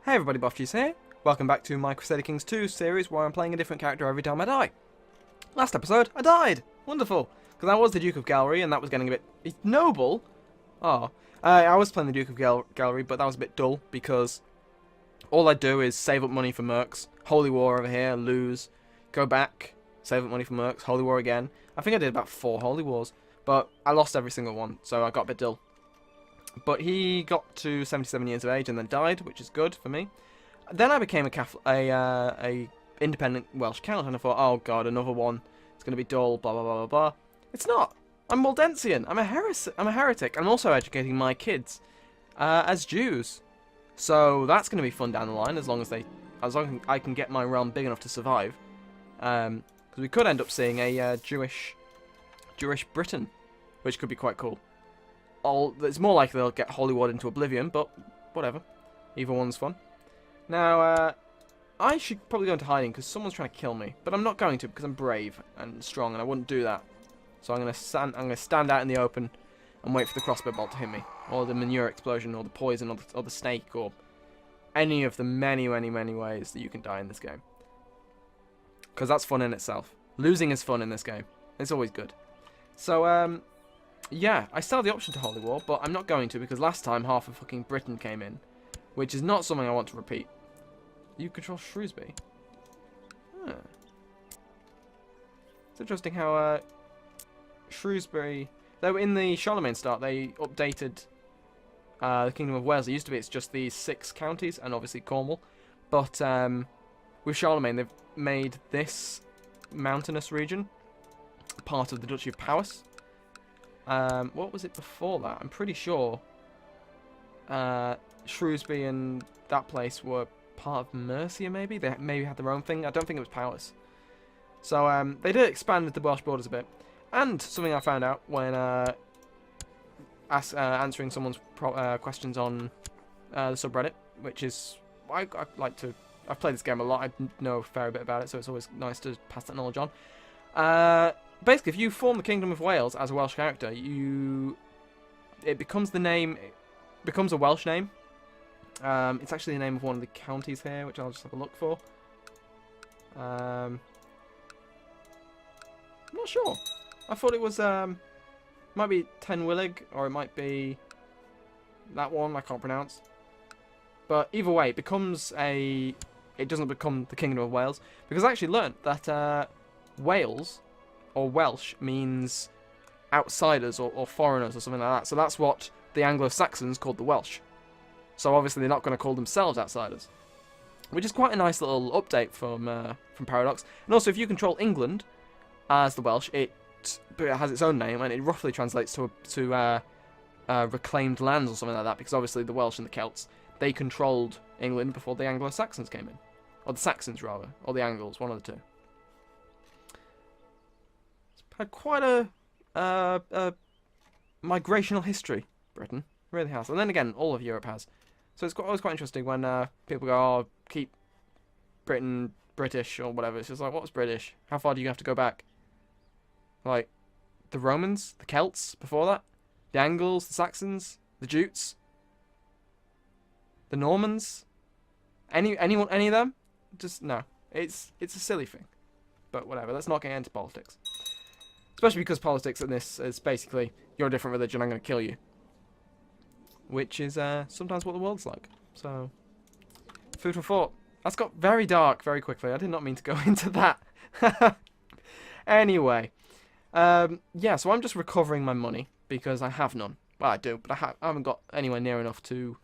Hey everybody, Buffjuice here. Welcome back to my Crusader Kings 2 series where I'm playing a different character every time I die. Last episode, I died! Wonderful! Because I was the Duke of Gallery and that was getting a bit noble. Oh. I was playing the Duke of Gallery, but that was a bit dull because all I do is save up money for mercs, Holy War over here, lose, go back, save up money for mercs, Holy War again. I think I did about 4 Holy Wars, but I lost every single one, so I got a bit dull. But he got to 77 years of age and then died, which is good for me. Then I became a independent Welsh count, and I thought, oh god, another one. It's going to be dull, blah, blah, blah, blah, blah. It's not. I'm Waldensian. I'm a heretic. I'm also educating my kids as Jews. So that's going to be fun down the line, as long as I can get my realm big enough to survive. Because we could end up seeing a Jewish Britain, which could be quite cool. It's more likely they'll get Holy War into oblivion, but whatever. Either one's fun. Now, I should probably go into hiding because someone's trying to kill me, but I'm not going to because I'm brave and strong, and I wouldn't do that. So I'm gonna stand out in the open and wait for the crossbow bolt to hit me, or the manure explosion, or the poison, or the snake, or any of the many ways that you can die in this game. Because that's fun in itself. Losing is fun in this game. It's always good. So, yeah, I still have the option to Holy War, but I'm not going to because last time half of fucking Britain came in, which is not something I want to repeat. You control Shrewsbury. Huh. It's interesting how Shrewsbury, though in the Charlemagne start they updated the Kingdom of Wales. It used to be it's just these 6 counties and obviously Cornwall, but with Charlemagne they've made this mountainous region part of the Duchy of Powys. What was it before that? I'm pretty sure Shrewsbury and that place were part of Mercia, maybe? They maybe had their own thing. I don't think it was Powys. So they did expand the Welsh borders a bit. And something I found out when answering someone's questions on the subreddit, which is... I like to... I've played this game a lot. I know a fair bit about it, so it's always nice to pass that knowledge on. Basically, if you form the Kingdom of Wales as a Welsh character, it becomes the name... It becomes a Welsh name. It's actually the name of one of the counties here, which I'll just have a look for. I'm not sure. I thought it was, might be Tenwillig, or it might be that one, I can't pronounce. But either way, it doesn't become the Kingdom of Wales, because I actually learnt that Wales, or Welsh, means outsiders, or foreigners, or something like that. So that's what the Anglo-Saxons called the Welsh. So obviously they're not going to call themselves outsiders, which is quite a nice little update from Paradox. And also, if you control England as the Welsh, it has its own name, and it roughly translates to reclaimed lands or something like that. Because obviously the Welsh and the Celts, they controlled England before the Anglo-Saxons came in, or the Saxons rather, or the Angles, one of the two. It's had quite a migrational history, Britain really has, and then again, all of Europe has. So it's always quite interesting when people go, oh, keep Britain British or whatever. It's just like, what's British? How far do you have to go back? Like, the Romans, the Celts before that, the Angles, the Saxons, the Jutes, the Normans, any of them? Just, no. It's a silly thing. But whatever, let's not get into politics. Especially because politics in this is basically, you're a different religion, I'm going to kill you. Which is sometimes what the world's like. So, food for thought. That's got very dark very quickly. I did not mean to go into that. Anyway. Yeah, so I'm just recovering my money because I have none. Well, I do, but I haven't got anywhere near enough to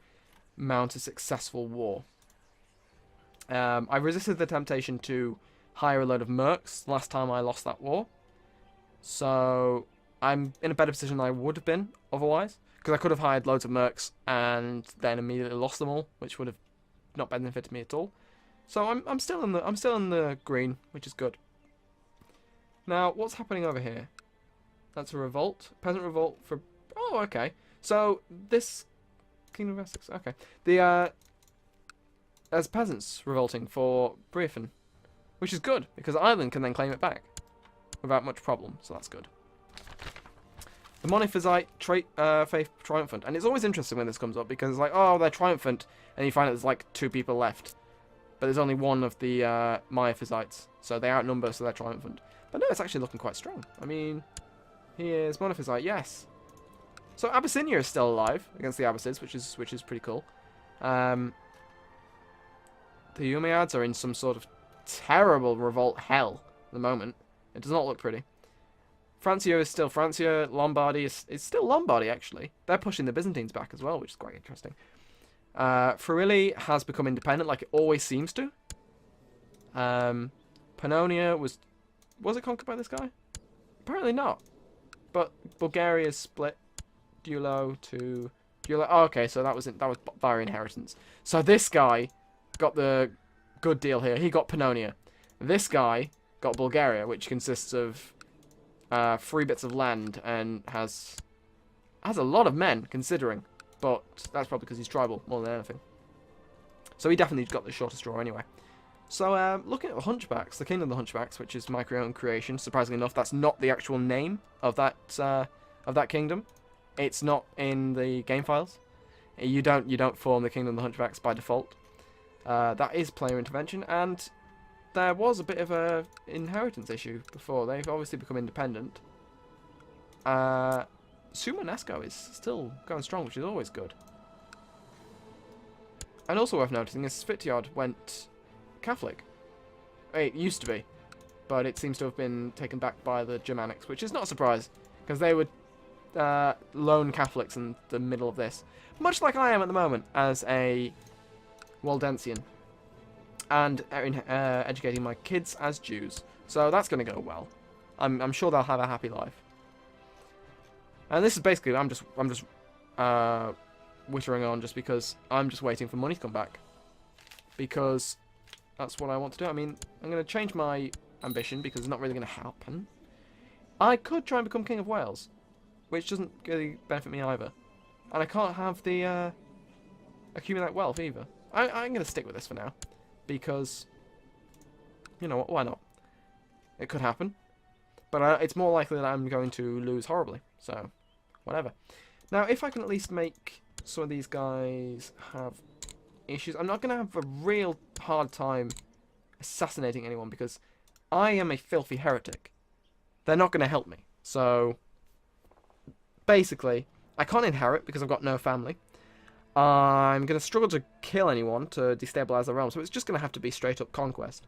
mount a successful war. I resisted the temptation to hire a load of mercs last time I lost that war. So, I'm in a better position than I would have been otherwise. Because I could have hired loads of mercs and then immediately lost them all, which would have not benefited me at all. So I'm still in the green, which is good. Now, what's happening over here? That's a revolt, peasant revolt for. Oh, okay. So this Kingdom of Essex. Okay, there's peasants revolting for Breathyn, which is good because Ireland can then claim it back without much problem. So that's good. The Monophysite Faith Triumphant. And it's always interesting when this comes up because it's like, oh, they're triumphant. And you find out there's like 2 people left. But there's only one of the Myophysites. So they outnumber, so they're triumphant. But no, it's actually looking quite strong. I mean, here's Monophysite, yes. So Abyssinia is still alive against the Abyssids, which is pretty cool. The Umayyads are in some sort of terrible revolt hell at the moment. It does not look pretty. Francia is still Francia. Lombardy is still Lombardy, actually. They're pushing the Byzantines back as well, which is quite interesting. Friuli has become independent like it always seems to. Pannonia was it conquered by this guy? Apparently not. But Bulgaria is split. Dulo to Dulo. Oh, okay, so that was via inheritance. So this guy got the good deal here. He got Pannonia. This guy got Bulgaria, which consists of 3 bits of land and has a lot of men, considering. But that's probably because he's tribal more than anything. So he definitely got the shortest straw anyway. So looking at the Hunchbacks, the Kingdom of the Hunchbacks, which is my own creation. Surprisingly enough, that's not the actual name of that kingdom. It's not in the game files. You don't form the Kingdom of the Hunchbacks by default. That is player intervention, and there was a bit of a inheritance issue before. They've obviously become independent. Sumonesco is still going strong, which is always good. And also worth noticing is Svitjod went Catholic. It used to be, but it seems to have been taken back by the Germanics, which is not a surprise, because they were lone Catholics in the middle of this. Much like I am at the moment as a Waldensian. And educating my kids as Jews. So that's going to go well. I'm sure they'll have a happy life. And this is basically, I'm just wittering on just because I'm just waiting for money to come back. Because that's what I want to do. I mean, I'm going to change my ambition because it's not really going to happen. I could try and become King of Wales, which doesn't really benefit me either. And I can't have the accumulate wealth either. I'm going to stick with this for now. Because, you know what, why not? It could happen. But it's more likely that I'm going to lose horribly. So, whatever. Now, if I can at least make some of these guys have issues. I'm not going to have a real hard time assassinating anyone because I am a filthy heretic. They're not going to help me. So, basically, I can't inherit because I've got no family. I'm going to struggle to kill anyone to destabilize the realm, so it's just going to have to be straight up conquest.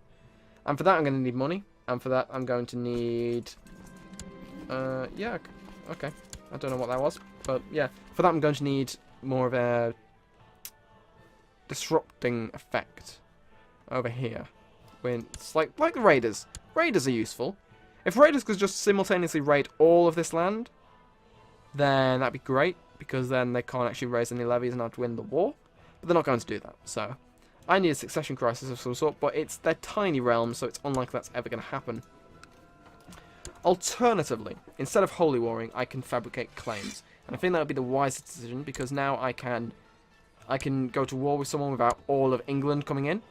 And for that I'm going to need money, and for that I'm going to need... yeah, okay. I don't know what that was, but yeah. For that I'm going to need more of a disrupting effect over here. When it's like the raiders. Raiders are useful. If raiders could just simultaneously raid all of this land, then that'd be great. Because then they can't actually raise any levies and I'd win the war. But they're not going to do that. So I need a succession crisis of some sort. But they're tiny realms, so it's unlikely that's ever going to happen. Alternatively, instead of holy warring, I can fabricate claims. And I think that would be the wisest decision. Because now I can go to war with someone without all of England coming in.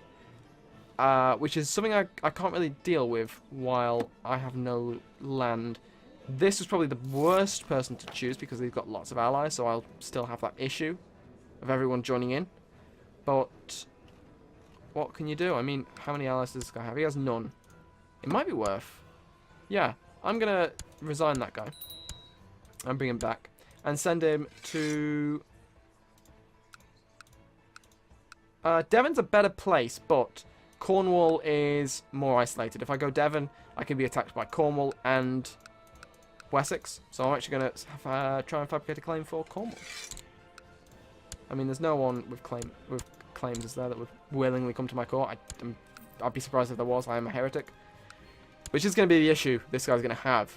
Which is something I can't really deal with while I have no land. This was probably the worst person to choose because he's got lots of allies, so I'll still have that issue of everyone joining in. But what can you do? I mean, how many allies does this guy have? He has none. It might be worth. Yeah, I'm going to resign that guy and bring him back and send him to... Devon's a better place, but Cornwall is more isolated. If I go Devon, I can be attacked by Cornwall and... Wessex, so I'm actually going to try and fabricate a claim for Cornwall. I mean, there's no one with claims is there that would willingly come to my court. I'd be surprised if there was. I am a heretic, which is going to be the issue this guy's going to have.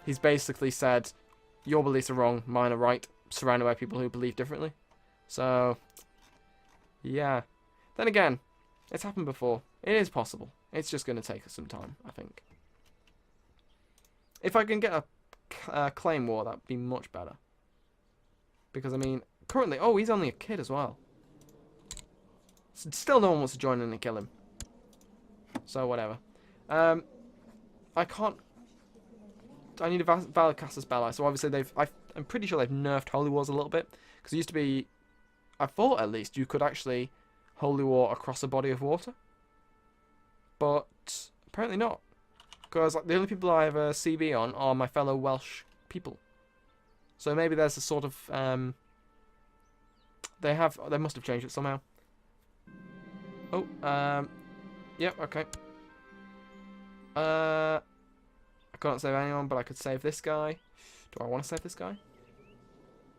He's basically said, your beliefs are wrong, mine are right, surrounded by people who believe differently. So, yeah. Then again, it's happened before. It is possible. It's just going to take us some time, I think. If I can get a claim war, that'd be much better. Because, I mean, currently... Oh, he's only a kid as well. Still no one wants to join in and kill him. So, whatever. I can't I need a valid caster's ally. So obviously I'm pretty sure they've nerfed Holy Wars a little bit, because it used to be, I thought at least you could actually Holy War across a body of water, but apparently not, because like, the only people I have a CB on are my fellow Welsh people. So maybe there's a sort of they must have changed it somehow. Oh, yep, okay. I can't save anyone, but I could save this guy. Do I want to save this guy?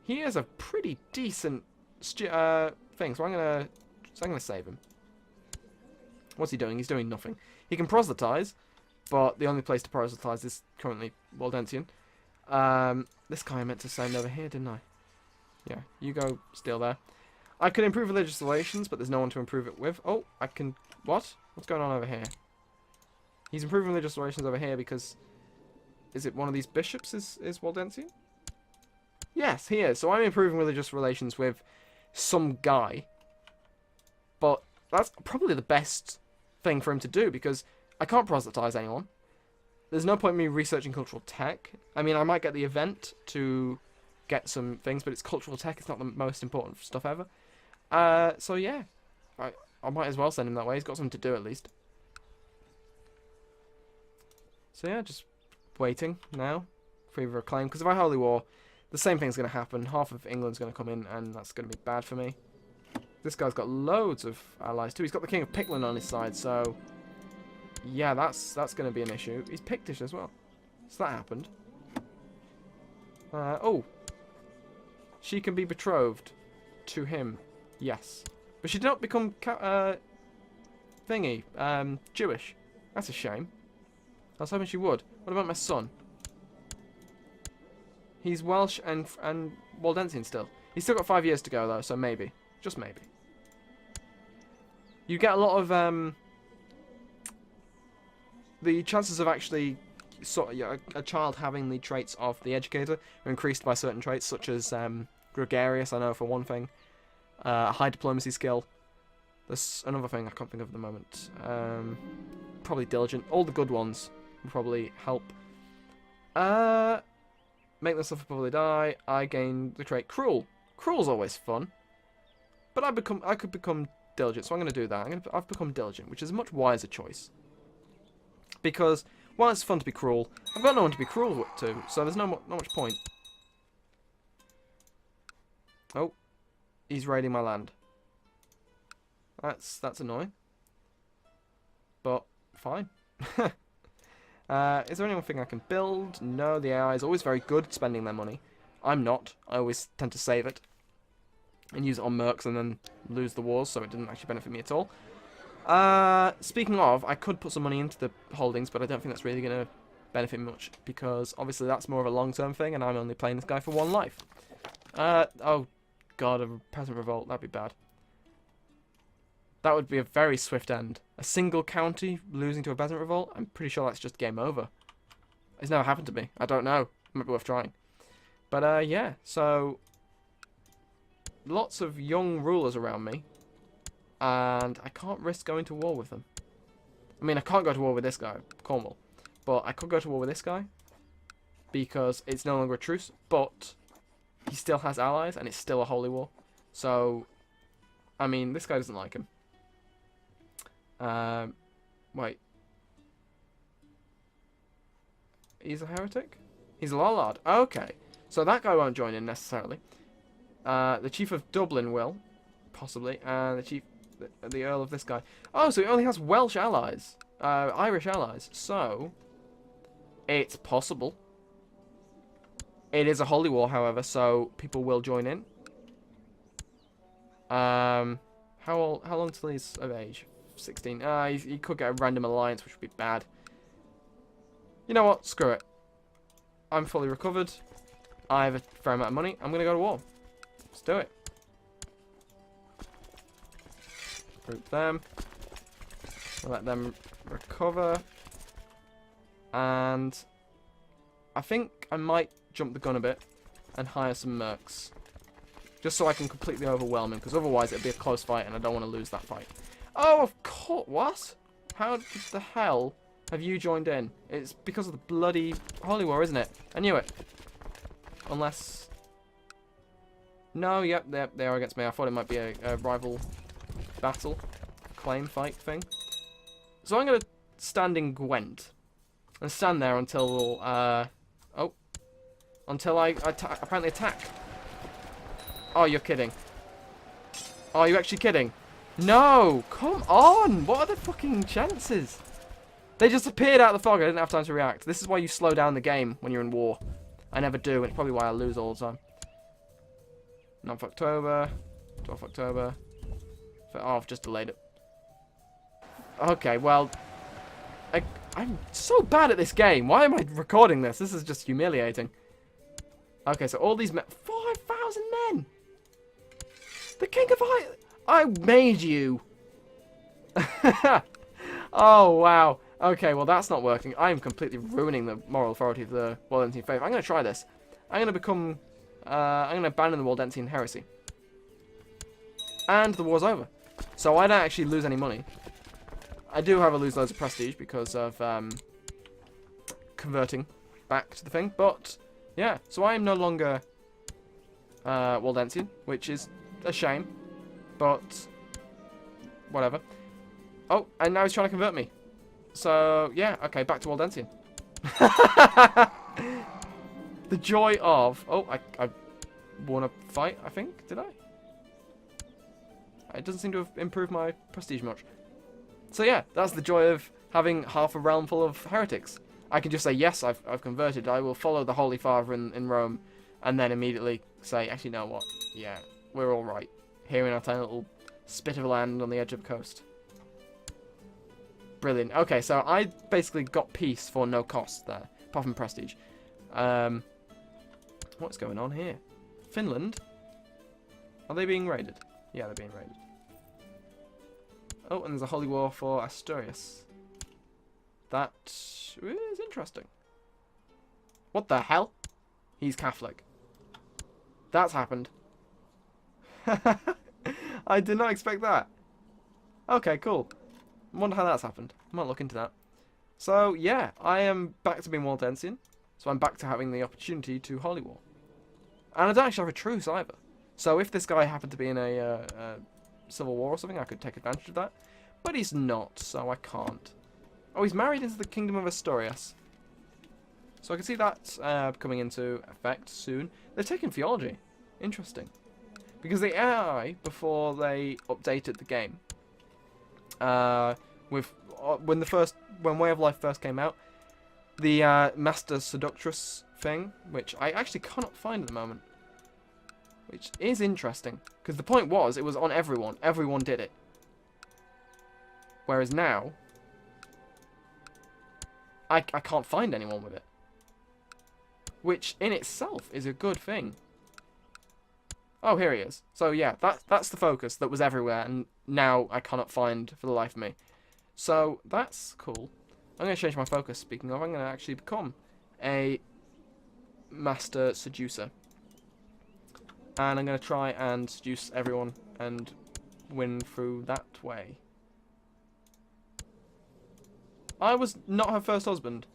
He has a pretty decent thing, so I'm gonna save him. What's he doing? He's doing nothing. He can proselytize, but the only place to proselytize is currently Waldensian. This guy I meant to send over here, didn't I? Yeah, you go steal there. I could improve religious relations, but there's no one to improve it with. Oh, I can... What? What's going on over here? He's improving religious relations over here because... Is it one of these bishops is Waldensian? Yes, he is. So I'm improving religious relations with some guy. But that's probably the best thing for him to do, because I can't proselytize anyone. There's no point in me researching cultural tech. I mean, I might get the event to get some things, but it's cultural tech. It's not the most important stuff ever. So yeah, I might as well send him that way. He's got something to do at least. So yeah, just waiting now for either a claim. Because if I Holy War, the same thing's going to happen. Half of England's going to come in, and that's going to be bad for me. This guy's got loads of allies too. He's got the King of Pictland on his side, so yeah, that's going to be an issue. He's Pictish as well, so that happened. Oh, she can be betrothed to him. Yes, but she did not become Jewish. That's a shame. I was hoping she would. What about my son? He's Welsh and Waldensian still. He's still got 5 years to go though, so maybe, just maybe. You get a lot of the chances of actually a child having the traits of the educator are increased by certain traits, such as gregarious, I know for one thing, high diplomacy skill. There's another thing I can't think of at the moment. Probably diligent. All the good ones will probably help. Make them suffer, probably die. I gain the trait cruel. Cruel's always fun, but I could become diligent, so I'm going to do that. I've become diligent, which is a much wiser choice. Because while it's fun to be cruel, I've got no one to be cruel to, so there's not much point. Oh, he's raiding my land. That's annoying, but fine. Is there anything I can build? No, the AI is always very good at spending their money. I'm not. I always tend to save it and use it on mercs and then lose the wars, so it didn't actually benefit me at all. Speaking of, I could put some money into the holdings, but I don't think that's really going to benefit me much, because obviously that's more of a long-term thing, and I'm only playing this guy for one life. Oh god, a peasant revolt, that'd be bad. That would be a very swift end. A single county losing to a peasant revolt? I'm pretty sure that's just game over. It's never happened to me. I don't know. It might be worth trying. But, yeah. So, lots of young rulers around me. And I can't risk going to war with them. I mean, I can't go to war with this guy, Cornwall. But I could go to war with this guy, because it's no longer a truce. But he still has allies, and it's still a holy war. So, I mean, this guy doesn't like him. Wait. He's a heretic? He's a Lollard. Okay. So that guy won't join in necessarily. The Chief of Dublin will, possibly, and the Earl of this guy. Oh, so he only has Welsh allies, Irish allies. So it's possible. It is a holy war, however, so people will join in. How long till he's of age? 16. He could get a random alliance, which would be bad. You know what? Screw it. I'm fully recovered. I have a fair amount of money. I'm gonna go to war. Let's do it. Group them. Let them recover. And I think I might jump the gun a bit and hire some mercs. Just so I can completely overwhelm him, because otherwise it'll be a close fight and I don't want to lose that fight. Oh, of course. What? How the hell have you joined in? It's because of the bloody Holy War, isn't it? I knew it. Unless... No, yep, they are against me. I thought it might be a rival battle, claim fight thing. So I'm going to stand in Gwent. And stand there until, until I apparently attack. Oh, you're kidding. Oh, you're actually kidding. No! Come on! What are the fucking chances? They just appeared out of the fog. I didn't have time to react. This is why you slow down the game when you're in war. I never do, and it's probably why I lose all the time. 9th October. 12th October. Oh, I've just delayed it. Okay, well... I'm so bad at this game. Why am I recording this? This is just humiliating. Okay, so all these men... 5,000 men! The King of I made you! Oh, wow. Okay, well, that's not working. I am completely ruining the moral authority of the Waldensian faith. I'm going to try this. I'm going to become... I'm going to abandon the Waldensian heresy. And the war's over. So I don't actually lose any money. I do, however, lose loads of prestige because of converting back to the thing. But, yeah. So I am no longer Waldensian, which is a shame. But, whatever. Oh, and now he's trying to convert me. So, yeah. Okay, back to Waldensian. The joy of... Oh, I won a fight, I think. Did I? It doesn't seem to have improved my prestige much. So yeah, that's the joy of having half a realm full of heretics. I can just say, yes, I've converted. I will follow the Holy Father in Rome. And then immediately say, actually, you know what? Yeah, we're all right. Here in our tiny little spit of land on the edge of the coast. Brilliant. Okay, so I basically got peace for no cost there. Apart from prestige. What's going on here? Finland? Are they being raided? Yeah, they're being raided. Oh, and there's a holy war for Asturias. That is interesting. What the hell? He's Catholic. That's happened. I did not expect that. Okay, cool. I wonder how that's happened. I might look into that. So, yeah, I am back to being Waldensian. So I'm back to having the opportunity to holy war. And I don't actually have a truce either. So if this guy happened to be in a civil war or something, I could take advantage of that. But he's not, so I can't. Oh, he's married into the Kingdom of Asturias. So I can see that coming into effect soon. They've taken theology. Interesting. Because the AI, before they updated the game, when Way of Life first came out, the Master Seductress thing, which I actually cannot find at the moment, which is interesting, because the point was, it was on everyone. Everyone did it. Whereas now, I can't find anyone with it. Which, in itself, is a good thing. Oh, here he is. So, yeah, that's the focus that was everywhere, and now I cannot find for the life of me. So, that's cool. I'm going to change my focus, speaking of. I'm going to actually become a Master Seducer. And I'm going to try and seduce everyone and win through that way. I was not her first husband.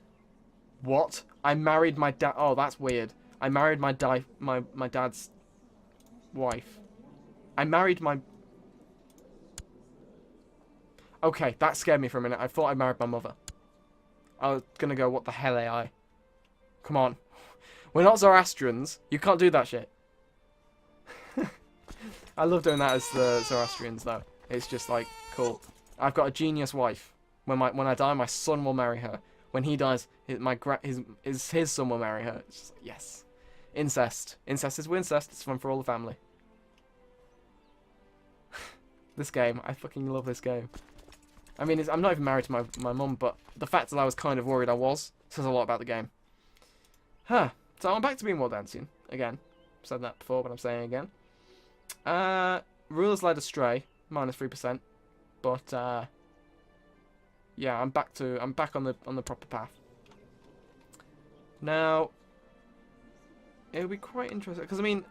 What? I married my dad. Oh, that's weird. I married my dad's wife. I married my... Okay, that scared me for a minute. I thought I married my mother. I was going to go, what the hell, AI? Come on. We're not Zoroastrians. You can't do that shit. I love doing that as the Zoroastrians, though. It's just, like, cool. I've got a genius wife. When I die, my son will marry her. When he dies, his son will marry her. It's just like, yes. Incest. Incest is incest. It's fun for all the family. This game. I fucking love this game. I mean, I'm not even married to my mum, but the fact that I was kind of worried I was says a lot about the game. Huh. So I'm back to being Waldensian. Again. I've said that before, but I'm saying it again. Rulers led astray. -3%. But, yeah, I'm back on the proper path. Now, it would be quite interesting, because, I mean,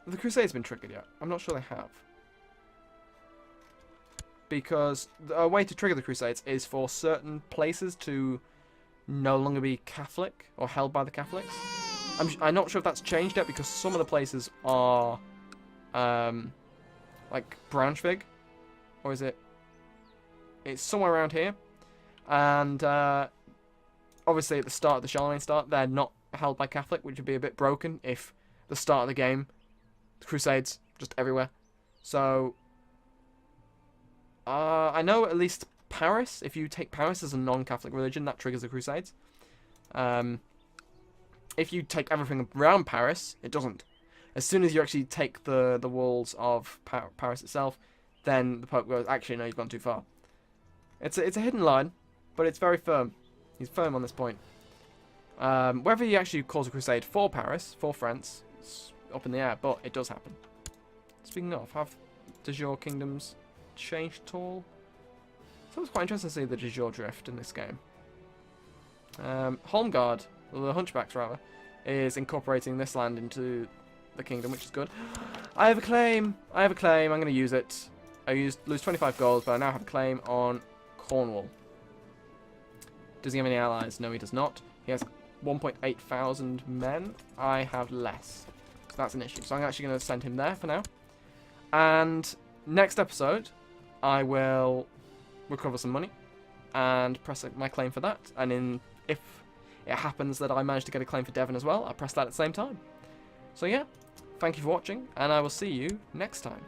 the Crusaders have been triggered yet. I'm not sure they have. because a way to trigger the Crusades is for certain places to no longer be Catholic or held by the Catholics. I'm not sure if that's changed yet, because some of the places are like Braunschweig, or is it? It's somewhere around here, and obviously at the start of the Charlemagne start, they're not held by Catholic, which would be a bit broken if the start of the game, the Crusades just everywhere. So I know at least Paris, if you take Paris as a non-Catholic religion, that triggers the Crusades. If you take everything around Paris, it doesn't. As soon as you actually take the walls of Paris itself, then the Pope goes, actually, no, you've gone too far. It's a hidden line, but it's very firm. He's firm on this point. Whether he actually calls a crusade for Paris, for France, it's up in the air, but it does happen. Speaking of, does your kingdoms changed at all? So it's quite interesting to see the de jure drift in this game. Holmgard, the Hunchbacks rather, is incorporating this land into the kingdom, which is good. I have a claim. I have a claim. I'm going to use it. I lose 25 gold, but I now have a claim on Cornwall. Does he have any allies? No, he does not. He has 1.8 thousand men. I have less. So that's an issue. So I'm actually going to send him there for now. And next episode, I will recover some money and press my claim for that. And if it happens that I manage to get a claim for Devon as well, I'll press that at the same time. So yeah, thank you for watching, and I will see you next time.